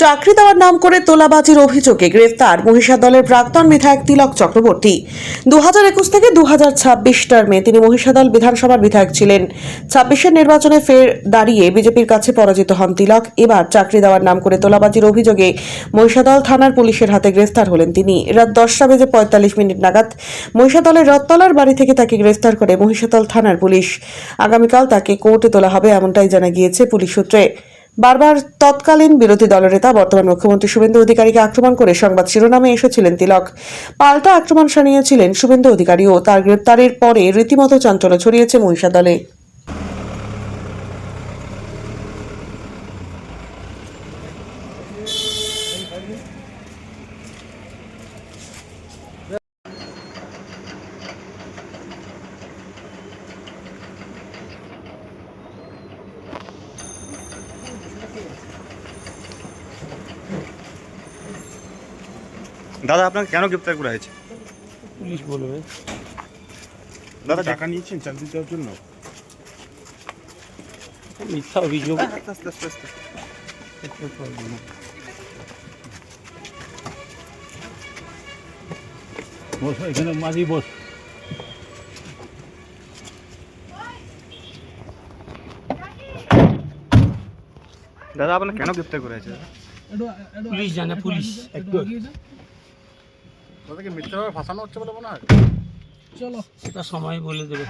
চাকরি দেওয়ার নাম করে তোলাবাজির অভিযোগে গ্রেফতার মহিষাদলের প্রাক্তন বিধায়ক তিলক চক্রবর্তী। 2021 থেকে 2026 টার্মে তিনি মহিষাদল বিধানসভার বিধায়ক ছিলেন। 26-এর নির্বাচনে ফের দাঁড়িয়ে বিজেপির কাছে পরাজিত হন তিলক। এবার চাকরি দেওয়ার নাম করে তোলাবাজির অভিযোগে মহিষাদল থানার পুলিশের হাতে গ্রেফতার হলেন তিনি। রাত 10:45 নাগাদ মহিষাদলের রথতলার বাড়ি থেকে তাকে গ্রেফতার করে মহিষাদল থানার পুলিশ। আগামীকাল তাকে কোর্টে তোলা হবে এমনটাই জানা গিয়েছে পুলিশ সূত্রে। বারবার তৎকালীন বিরোধী দলনেতা বর্তমান মুখ্যমন্ত্রী শুভেন্দু অধিকারীকে আক্রমণ করে সংবাদ শিরোনামে এসেছিলেন তিলক। পাল্টা আক্রমণ শানিয়েছিলেন শুভেন্দু অধিকারীও। তার গ্রেপ্তারের পরে রীতিমতো চাঞ্চল্য ছড়িয়েছে মহিষাদলে। দাদা আপনাকে কেন গ্রেপ্তার করা হয়েছে? পুলিশ বলবে। দাদা টাকা নিয়েছেন চাকরি দেওয়ার জন্য? মিথ্যা অভিযোগ। আস্তে আস্তে আস্তে আস্তে। বস এখানে মাঝি বস। দাদা আপনাকে কেন গ্রেপ্তার করা হয়েছে? পুলিশ জানে, পুলিশ একটু দাদাকে মিথ্যাভাবে ফাঁসানো হচ্ছে বলে মনে হয়। চলো, এটা সময় বলে দেবে।